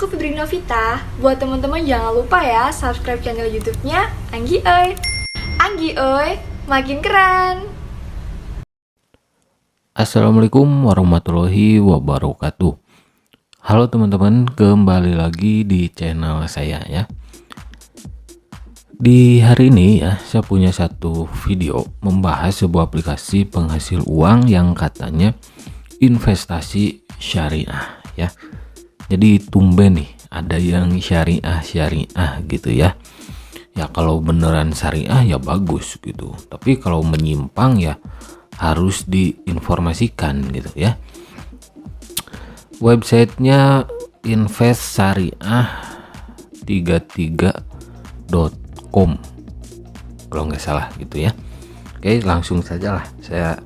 aku Fitri Novita. Buat teman-teman jangan lupa ya subscribe channel YouTube-nya Anggi Oi. Anggi Oi, makin keren. Assalamualaikum warahmatullahi wabarakatuh. Halo teman-teman, kembali lagi di channel saya ya. Di hari ini ya, saya punya satu video membahas sebuah aplikasi penghasil uang yang katanya investasi syariah ya. Jadi tumben nih ada yang syariah gitu ya. Ya kalau beneran syariah ya bagus gitu. Tapi kalau menyimpang ya harus diinformasikan gitu ya. Websitenya investsyariah33.com kalau nggak salah gitu ya. Oke, langsung saja lah saya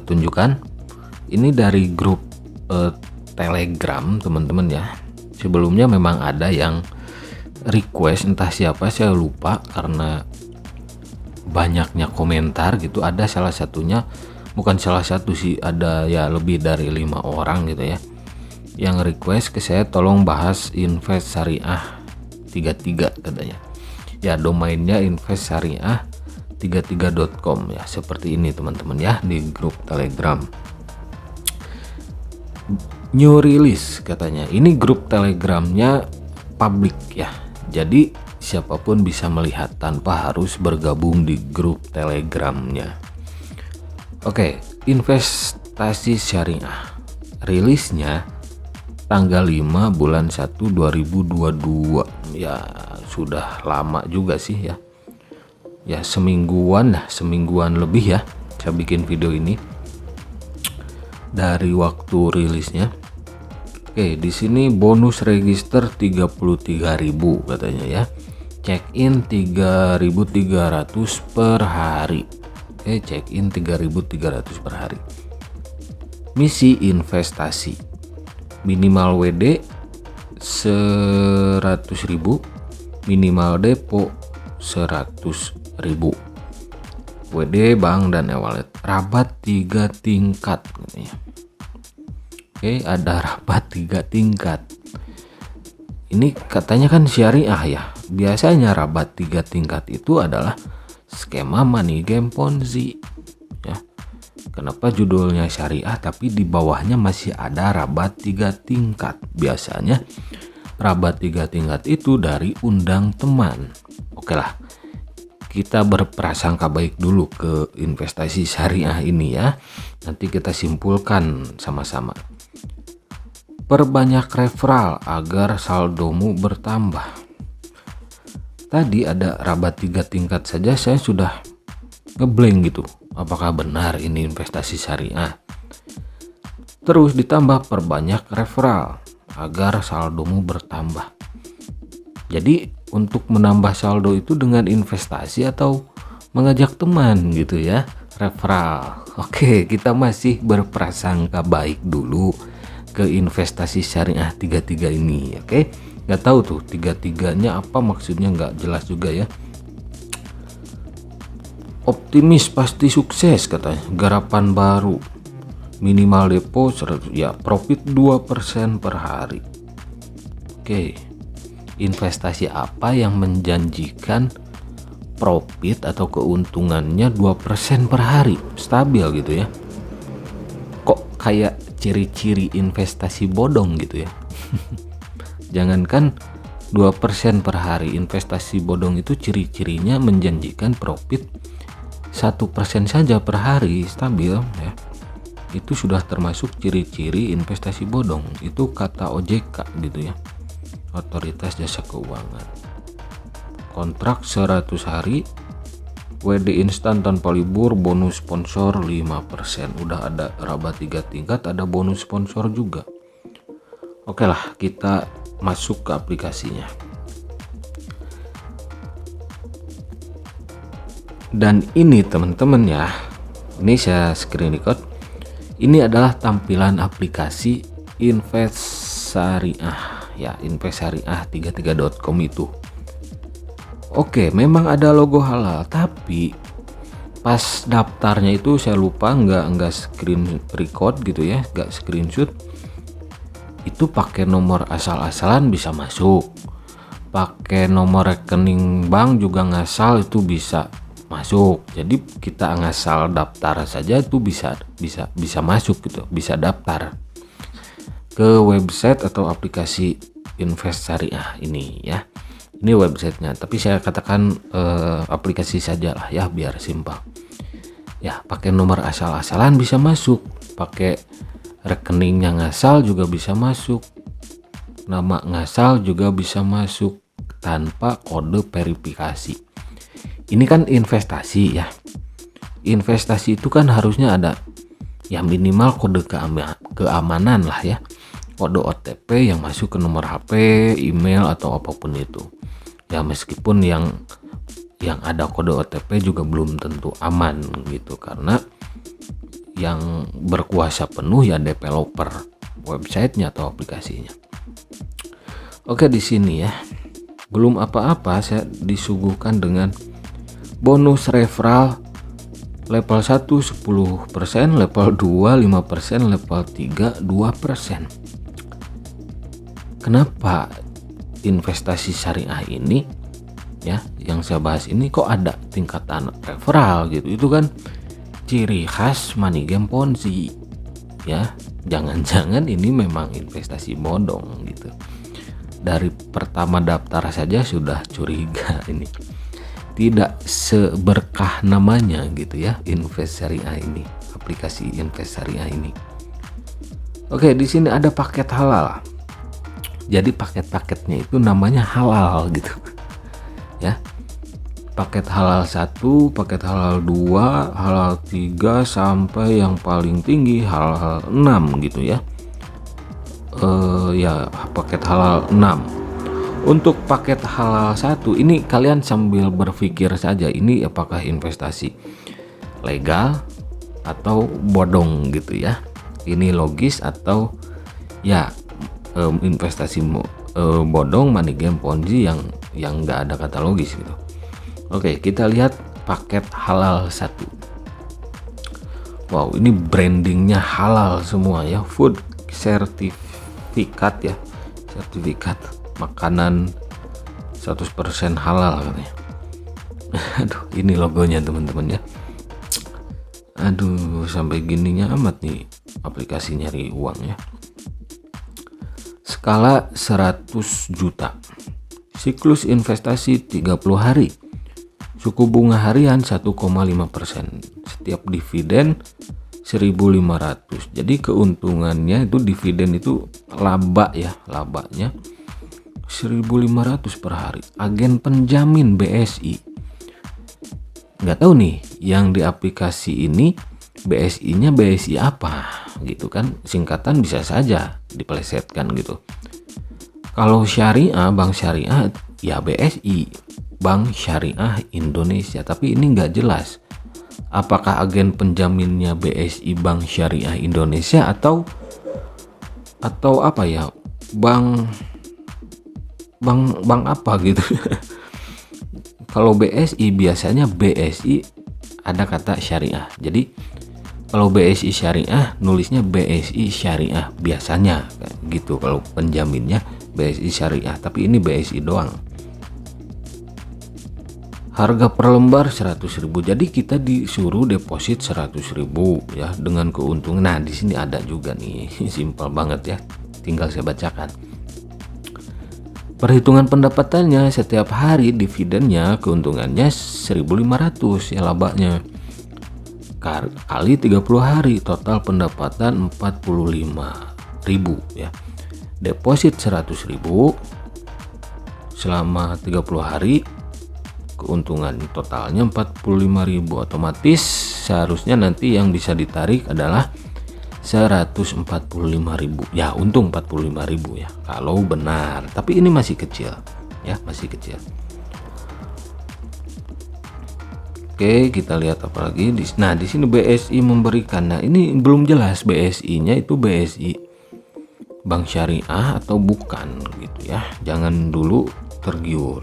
tunjukkan. Ini dari grup Telegram teman-teman ya. Sebelumnya memang ada yang request, entah siapa saya lupa karena banyaknya komentar gitu. Ada salah satunya, bukan salah satu sih, ada ya lebih dari 5 orang gitu ya, yang request ke saya tolong bahas invest syariah 33 katanya ya. Domainnya investsyariah33.com ya, seperti ini teman-teman ya, di grup Telegram. New release katanya. Ini grup Telegramnya publik ya, jadi siapapun bisa melihat tanpa harus bergabung di grup Telegramnya. Oke, investasi syariah rilisnya tanggal 5 bulan 1 2022 ya, sudah lama juga sih ya. Ya semingguan lebih ya saya bikin video ini dari waktu rilisnya. Oke, di sini bonus register 33.000 katanya ya. Check in 3.300 per hari. Oke, check in 3.300 per hari. Misi investasi. Minimal WD 100.000, minimal depo 100.000. WD, bank dan e-wallet. Rabat 3 tingkat katanya. Oke, ada rabat 3 tingkat. Ini katanya kan syariah ya. Biasanya rabat 3 tingkat itu adalah skema money game Ponzi ya. Kenapa judulnya syariah tapi di bawahnya masih ada rabat 3 tingkat? Biasanya rabat 3 tingkat itu dari undang teman. Oke lah, kita berprasangka baik dulu ke investasi syariah ini ya. Nanti kita simpulkan sama-sama. Perbanyak referral agar saldomu bertambah. Tadi ada rabat 3 tingkat saja saya sudah ngeblank gitu. Apakah benar ini investasi syariah? Terus ditambah perbanyak referral agar saldomu bertambah. Jadi untuk menambah saldo itu dengan investasi atau mengajak teman gitu ya, referral. Oke, kita masih berprasangka baik dulu ke investasi syariah 33 ini. Oke, nggak tahu tuh 33-nya apa maksudnya, nggak jelas juga ya. Optimis pasti sukses katanya, garapan baru, minimal depo 100 ya, profit 2% per hari. Oke, investasi apa yang menjanjikan profit atau keuntungannya 2% per hari, stabil gitu ya. Kok kayak ciri-ciri investasi bodong gitu ya. Jangankan 2% per hari, investasi bodong itu ciri-cirinya menjanjikan profit 1% saja per hari stabil ya. Itu sudah termasuk ciri-ciri investasi bodong. Itu kata OJK gitu ya, Otoritas Jasa Keuangan. Kontrak 100 hari, WD instan tanpa libur, bonus sponsor 5%. Udah ada rabat 3 tingkat, ada bonus sponsor juga. Oke lah, kita masuk ke aplikasinya. Dan ini teman-teman ya, ini saya screen record. Ini adalah tampilan aplikasi invest syariah ya, investsyariah33.com itu. Oke, memang ada logo halal, tapi pas daftarnya itu saya lupa nggak screen record gitu ya, nggak screenshot. itu pakai nomor asal-asalan bisa masuk, pakai nomor rekening bank juga ngasal itu bisa masuk. Jadi kita ngasal daftar saja itu bisa masuk gitu, bisa daftar ke website atau aplikasi Invest Syariah ini ya. Ini websitenya, tapi saya katakan aplikasi saja lah ya biar simpel. Ya, pakai nomor asal-asalan bisa masuk, pakai rekeningnya ngasal juga bisa masuk, nama ngasal juga bisa masuk tanpa kode verifikasi. Ini kan investasi ya. Investasi itu kan harusnya ada ya minimal kode keamanan lah ya. Kode OTP yang masuk ke nomor HP, email atau apapun itu. Ya meskipun yang ada kode OTP juga belum tentu aman gitu, karena yang berkuasa penuh ya developer websitenya atau aplikasinya. Oke, di sini ya belum apa-apa saya disuguhkan dengan bonus referral level 1 10%, level 2 5%, level 3 2%. Kenapa investasi syariah ini ya yang saya bahas ini kok ada tingkatan referral gitu? Itu kan ciri khas money game Ponzi ya. Jangan-jangan ini memang investasi bodong gitu. Dari pertama daftar saja sudah curiga ini. Tidak seberkah namanya gitu ya Invest Syariah ini, aplikasi Invest Syariah ini. Oke, di sini ada paket halal. Jadi paket-paketnya itu namanya halal gitu ya. Paket halal 1, paket halal 2, halal 3 sampai yang paling tinggi halal 6 gitu ya. Ya paket halal 6. Untuk paket halal 1 ini kalian sambil berpikir saja ini apakah investasi legal atau bodong gitu ya. Ini logis atau ya investasi bodong money game Ponzi yang nggak ada kata logis gitu. Oke, kita lihat paket halal 1. Wow, ini brandingnya halal semua ya, food sertifikat ya, sertifikat makanan 100% halal katanya. Aduh, ini logonya teman-teman ya. Aduh, sampai gininya amat nih aplikasi nyari uang ya. Skala 100 juta. Siklus investasi 30 hari. Suku bunga harian 1,5%. Setiap dividen 1.500. Jadi keuntungannya itu dividen itu laba ya, labanya 1.500 per hari. Agen penjamin BSI. Nggak tahu nih yang di aplikasi ini BSI-nya BSI apa gitu kan, singkatan bisa saja dipelesetkan gitu. Kalau syariah, bank syariah ya BSI, Bank Syariah Indonesia, tapi ini nggak jelas apakah agen penjaminnya BSI Bank Syariah Indonesia atau apa ya, bank apa gitu. Kalau BSI biasanya BSI ada kata syariah, jadi kalau BSI syariah nulisnya BSI syariah biasanya gitu. Kalau penjaminnya BSI syariah, tapi ini BSI doang. Harga per lembar 100.000. Jadi kita disuruh deposit 100.000 ya dengan keuntungan. Nah, di sini ada juga nih. Simpel banget ya. Tinggal saya bacakan. Perhitungan pendapatannya setiap hari, dividennya keuntungannya 1.500 ya labanya. Kali 30 hari total pendapatan 45.000 ya. Deposit 100.000 selama 30 hari, keuntungan totalnya 45.000. Otomatis seharusnya nanti yang bisa ditarik adalah 145.000 ya, untung 45.000 ya kalau benar, tapi ini masih kecil ya, masih kecil. Oke, kita lihat apa lagi. Nah, di sini BSI memberikan. Nah, ini belum jelas BSI-nya itu BSI Bank Syariah atau bukan gitu ya. Jangan dulu tergiur.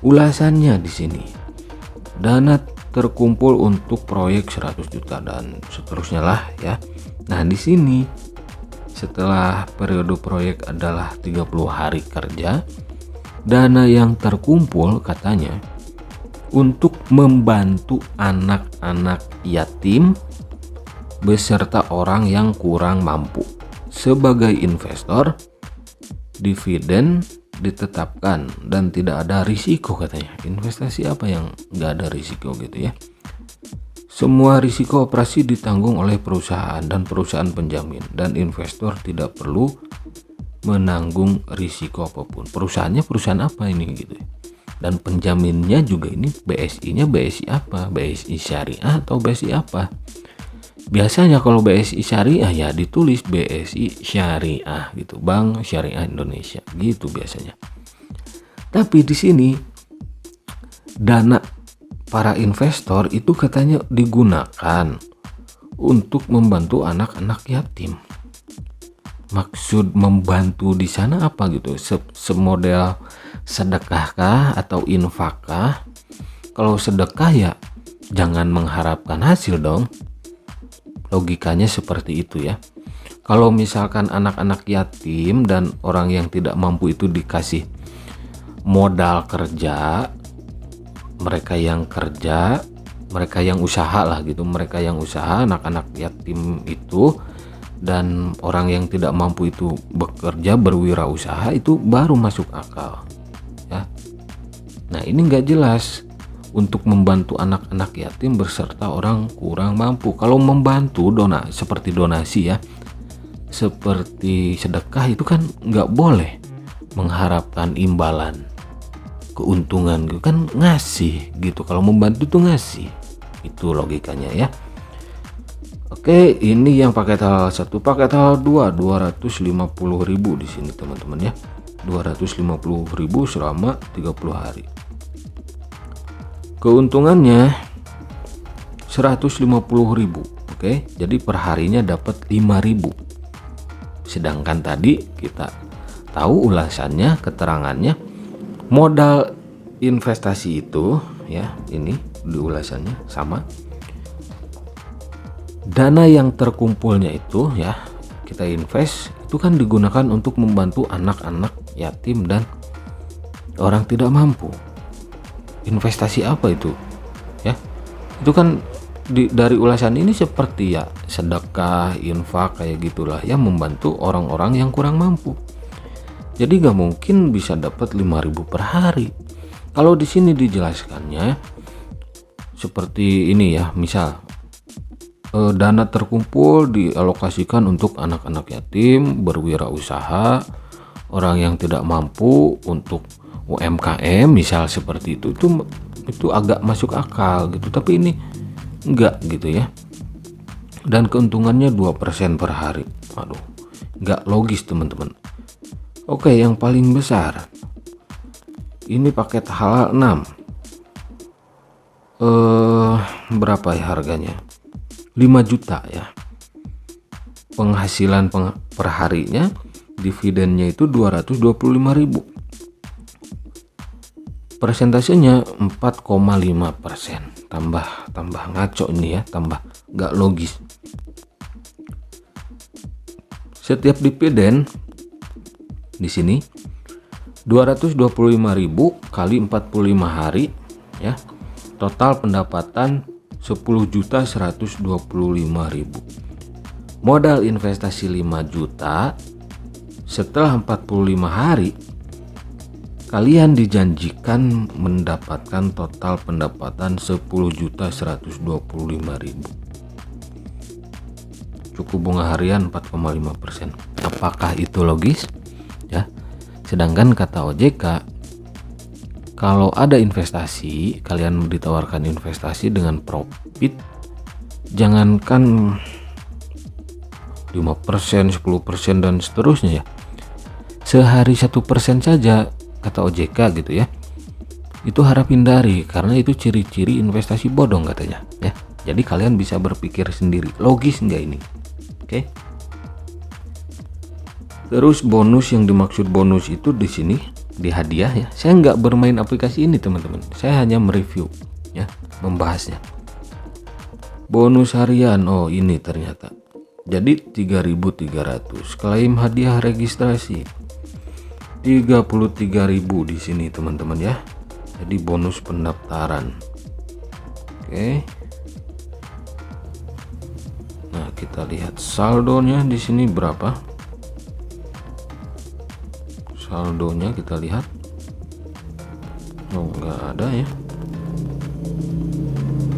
Ulasannya di sini. Dana terkumpul untuk proyek 100 juta dan seterusnya lah ya. Nah, di sini setelah periode proyek adalah 30 hari kerja. Dana yang terkumpul katanya untuk membantu anak-anak yatim beserta orang yang kurang mampu. Sebagai investor, dividen ditetapkan dan tidak ada risiko katanya. Investasi apa yang nggak ada risiko gitu ya. Semua risiko operasi ditanggung oleh perusahaan dan perusahaan penjamin, dan investor tidak perlu menanggung risiko apapun. Perusahaannya perusahaan apa ini gitu ya. Dan penjaminnya juga ini BSI-nya BSI apa? BSI Syariah atau BSI apa? Biasanya kalau BSI Syariah ya ditulis BSI Syariah gitu, Bank Syariah Indonesia gitu biasanya. Tapi di sini dana para investor itu katanya digunakan untuk membantu anak-anak yatim. Maksud membantu di sana apa gitu? Semodel sedekahkah atau infakkah? Kalau sedekah ya jangan mengharapkan hasil dong. Logikanya seperti itu ya. Kalau misalkan anak-anak yatim dan orang yang tidak mampu itu dikasih modal kerja, mereka yang kerja, mereka yang usaha lah gitu, mereka yang usaha, anak-anak yatim itu dan orang yang tidak mampu itu bekerja berwirausaha, itu baru masuk akal ya. Nah ini nggak jelas untuk membantu anak-anak yatim beserta orang kurang mampu. Kalau membantu seperti donasi ya, seperti sedekah itu kan nggak boleh mengharapkan imbalan, keuntungan gitu kan, ngasih gitu. Kalau membantu tuh ngasih, itu logikanya ya. Oke, ini yang paket halal 1. Paket halal 2 250.000 di sini teman-teman ya. 250.000 selama 30 hari. Keuntungannya 150.000. Oke, jadi perharinya dapat 5.000. Sedangkan tadi kita tahu ulasannya, keterangannya, modal investasi itu ya, ini di ulasannya sama. Dana yang terkumpulnya itu ya, kita invest itu kan digunakan untuk membantu anak-anak yatim dan orang tidak mampu. Investasi apa itu ya? Itu kan dari ulasan ini seperti ya sedekah, infak kayak gitulah ya, membantu orang-orang yang kurang mampu. Jadi gak mungkin bisa dapat 5.000 per hari. Kalau di sini dijelaskannya seperti ini ya, misal dana terkumpul dialokasikan untuk anak-anak yatim, berwirausaha, orang yang tidak mampu, untuk UMKM misal seperti itu agak masuk akal gitu. Tapi ini enggak gitu ya. Dan keuntungannya 2% per hari. Aduh, enggak logis teman-teman. Oke, yang paling besar ini paket halal 6. Berapa ya harganya? 5 juta ya. Penghasilan per harinya, dividennya itu 225.000. Persentasenya 4,5%. Tambah ngaco ini ya, tambah nggak logis. Setiap dividen di sini 225.000 kali 45 hari ya. Total pendapatan 10.125.000. Modal investasi 5 juta. Setelah 45 hari kalian dijanjikan mendapatkan total pendapatan 10.125.000. Cukup bunga harian 4,5%. Apakah itu logis? Ya. Sedangkan kata OJK, kalau ada investasi, kalian ditawarkan investasi dengan profit, jangankan 5%, 10% dan seterusnya ya. Sehari 1% saja kata OJK gitu ya. Itu harap hindari karena itu ciri-ciri investasi bodong katanya ya. Jadi kalian bisa berpikir sendiri, logis nggak ini? Oke. Terus bonus, yang dimaksud bonus itu di sini di hadiah ya. Saya nggak bermain aplikasi ini teman-teman. Saya hanya mereview ya, membahasnya. Bonus harian, oh ini ternyata Jadi 3.300. Klaim hadiah registrasi 33.000 di sini teman-teman ya. Jadi bonus pendaftaran. Oke. Nah, kita lihat saldonya di sini berapa. Saldonya kita lihat. Oh, nggak ada ya.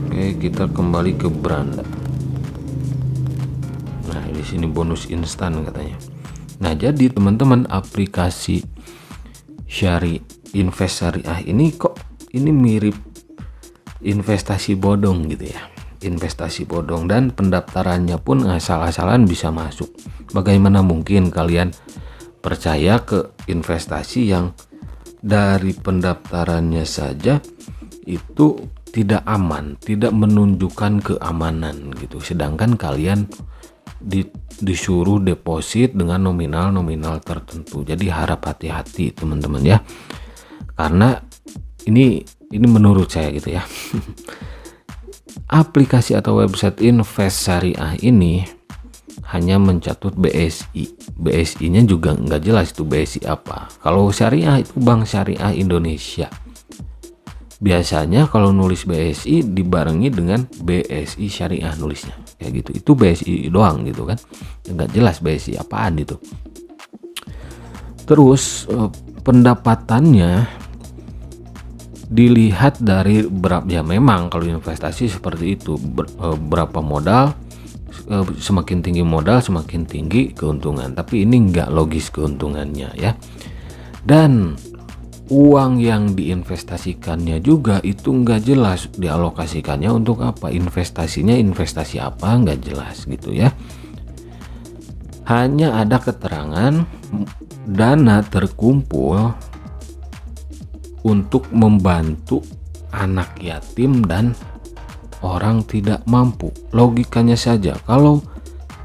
Oke, kita kembali ke beranda. Nah, di sini bonus instan katanya. Nah, jadi teman-teman, aplikasi invest syariah ini kok ini mirip investasi bodong gitu ya. Investasi bodong, dan pendaftarannya pun asal-asalan bisa masuk. Bagaimana mungkin kalian percaya ke investasi yang dari pendaftarannya saja itu tidak aman, tidak menunjukkan keamanan gitu. Sedangkan kalian disuruh deposit dengan nominal tertentu. Jadi harap hati-hati teman-teman ya. Karena ini menurut saya gitu ya. Aplikasi atau website invest syariah ini hanya mencatut BSI. BSI-nya juga nggak jelas itu BSI apa. Kalau syariah itu Bank Syariah Indonesia. Biasanya kalau nulis BSI dibarengi dengan BSI Syariah nulisnya. Kayak gitu. Itu BSI doang gitu kan. Nggak jelas BSI apaan itu. Terus pendapatannya dilihat dari berapa, ya memang kalau investasi seperti itu, berapa modal, semakin tinggi modal semakin tinggi keuntungan. Tapi ini nggak logis keuntungannya ya. Dan uang yang diinvestasikannya juga itu nggak jelas dialokasikannya untuk apa, investasinya investasi apa nggak jelas gitu ya. Hanya ada keterangan dana terkumpul untuk membantu anak yatim dan orang tidak mampu. Logikanya saja, kalau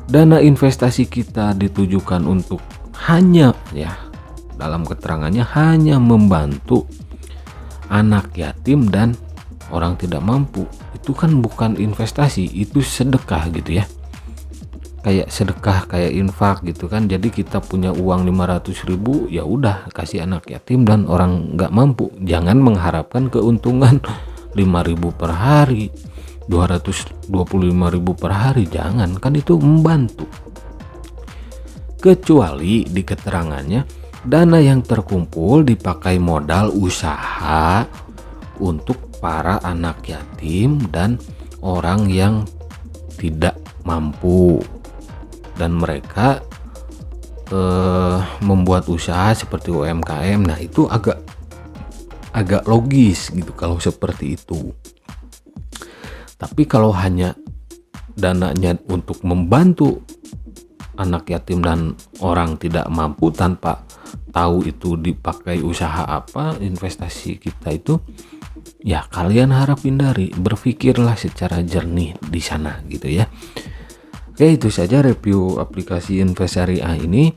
dana investasi kita ditujukan untuk hanya ya, dalam keterangannya hanya membantu anak yatim dan orang tidak mampu, itu kan bukan investasi, itu sedekah gitu ya. Kayak sedekah, kayak infak gitu kan. Jadi kita punya uang 500.000, ya udah kasih anak yatim dan orang nggak mampu. Jangan mengharapkan keuntungan 5.000 per hari, 225.000 per hari, jangan, kan itu membantu. Kecuali di keterangannya dana yang terkumpul dipakai modal usaha untuk para anak yatim dan orang yang tidak mampu, dan mereka membuat usaha seperti UMKM. Nah, itu agak logis gitu kalau seperti itu. Tapi kalau hanya dananya untuk membantu anak yatim dan orang tidak mampu tanpa tahu itu dipakai usaha apa, investasi kita itu, ya kalian harap hindari, berpikirlah secara jernih di sana gitu ya. Oke, itu saja review aplikasi invest syariah ini.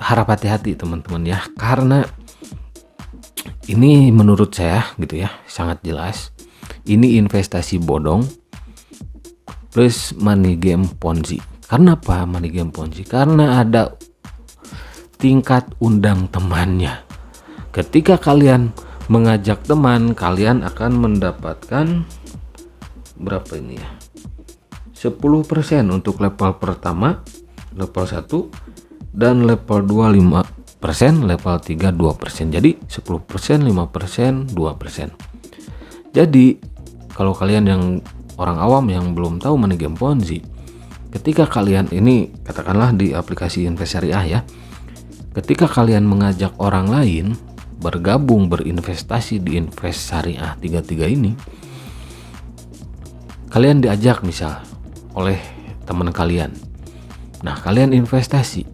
Harap hati-hati teman-teman ya, karena ini menurut saya gitu ya, sangat jelas ini investasi bodong plus money game Ponzi. Karena apa money game Ponzi? Karena ada tingkat undang temannya. Ketika kalian mengajak teman, kalian akan mendapatkan berapa ini ya, 10% untuk level pertama, level 1, dan level 2 5%, level 3 2%. Jadi 10%, 5%, 2%. Jadi kalau kalian yang orang awam yang belum tahu money game Ponzi, ketika kalian ini katakanlah di aplikasi invest syariah ya, ketika kalian mengajak orang lain bergabung berinvestasi di invest syariah 33 ini, kalian diajak misal oleh teman kalian. Nah, kalian investasi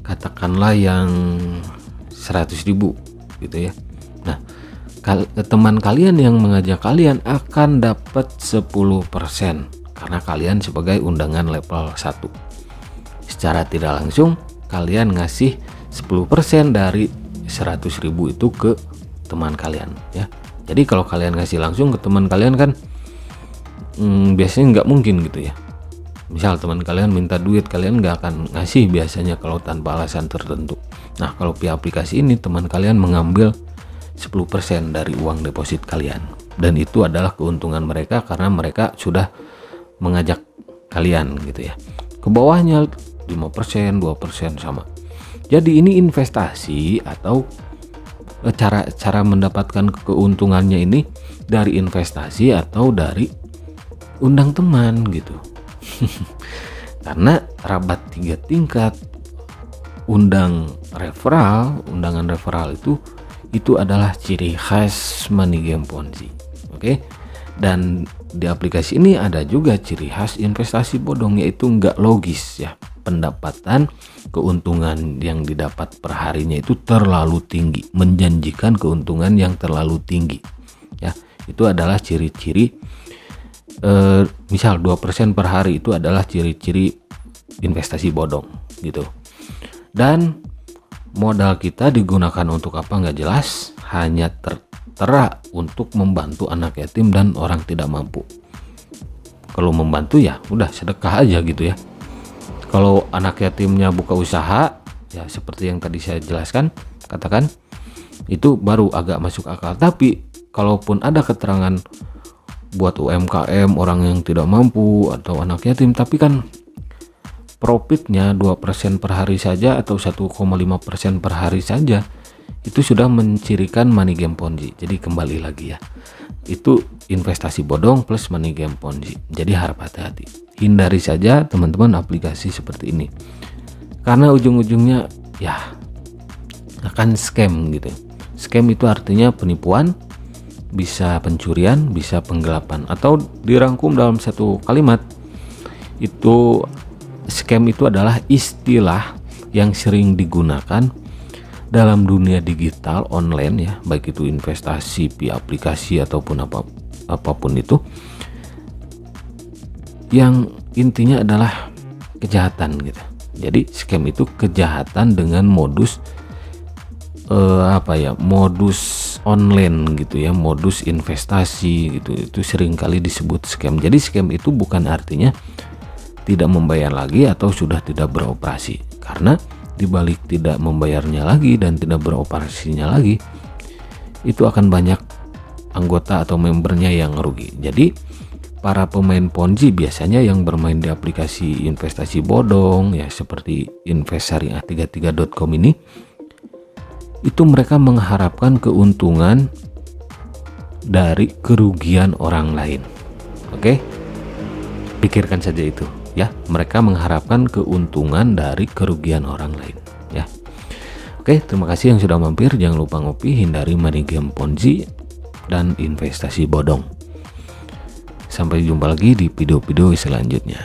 katakanlah yang 100.000 gitu ya. Nah, teman kalian yang mengajak kalian akan dapat 10% karena kalian sebagai undangan level 1. Secara tidak langsung kalian ngasih 10% dari 100.000 itu ke teman kalian ya. Jadi kalau kalian ngasih langsung ke teman kalian kan biasanya nggak mungkin gitu ya. Misal teman kalian minta duit, kalian nggak akan ngasih biasanya kalau tanpa alasan tertentu. Nah, kalau via aplikasi ini teman kalian mengambil 10% dari uang deposit kalian, dan itu adalah keuntungan mereka karena mereka sudah mengajak kalian gitu ya. Ke bawahnya 5%, 2% sama. Jadi ini investasi atau cara mendapatkan keuntungannya ini dari investasi atau dari undang teman gitu. Karena rabat 3 tingkat, undangan referral itu adalah ciri khas money game Ponzi. Oke. Dan di aplikasi ini ada juga ciri khas investasi bodong, yaitu nggak logis ya. Pendapatan keuntungan yang didapat per harinya itu terlalu tinggi, menjanjikan keuntungan yang terlalu tinggi ya. Itu adalah ciri-ciri misal 2% per hari itu adalah ciri-ciri investasi bodong gitu. Dan modal kita digunakan untuk apa nggak jelas, hanya tertera untuk membantu anak yatim dan orang tidak mampu. Kalau membantu ya udah sedekah aja gitu ya. Kalau anak yatimnya buka usaha ya seperti yang tadi saya jelaskan, katakan itu baru agak masuk akal. Tapi kalaupun ada keterangan buat UMKM, orang yang tidak mampu atau anak yatim, tapi kan profitnya 2% per hari saja atau 1,5% per hari saja, itu sudah mencirikan money game Ponzi. Jadi kembali lagi ya, itu investasi bodong plus money game Ponzi. Jadi harap hati-hati, hindari saja teman-teman aplikasi seperti ini, karena ujung-ujungnya ya akan scam gitu. Scam itu artinya penipuan, bisa pencurian, bisa penggelapan, atau dirangkum dalam satu kalimat itu, scam itu adalah istilah yang sering digunakan dalam dunia digital online ya, baik itu investasi via aplikasi ataupun apapun itu, yang intinya adalah kejahatan gitu. Jadi scam itu kejahatan dengan modus modus online gitu ya, modus investasi gitu. Itu sering kali disebut scam. Jadi scam itu bukan artinya tidak membayar lagi atau sudah tidak beroperasi, karena dibalik tidak membayarnya lagi dan tidak beroperasinya lagi, itu akan banyak anggota atau membernya yang rugi. Jadi para pemain Ponzi biasanya yang bermain di aplikasi investasi bodong ya seperti investsyariah33.com ini, itu mereka mengharapkan keuntungan dari kerugian orang lain. Oke, pikirkan saja itu ya, mereka mengharapkan keuntungan dari kerugian orang lain ya. Oke, terima kasih yang sudah mampir. Jangan lupa ngopi, hindari money game Ponzi dan investasi bodong. Sampai jumpa lagi di video-video selanjutnya.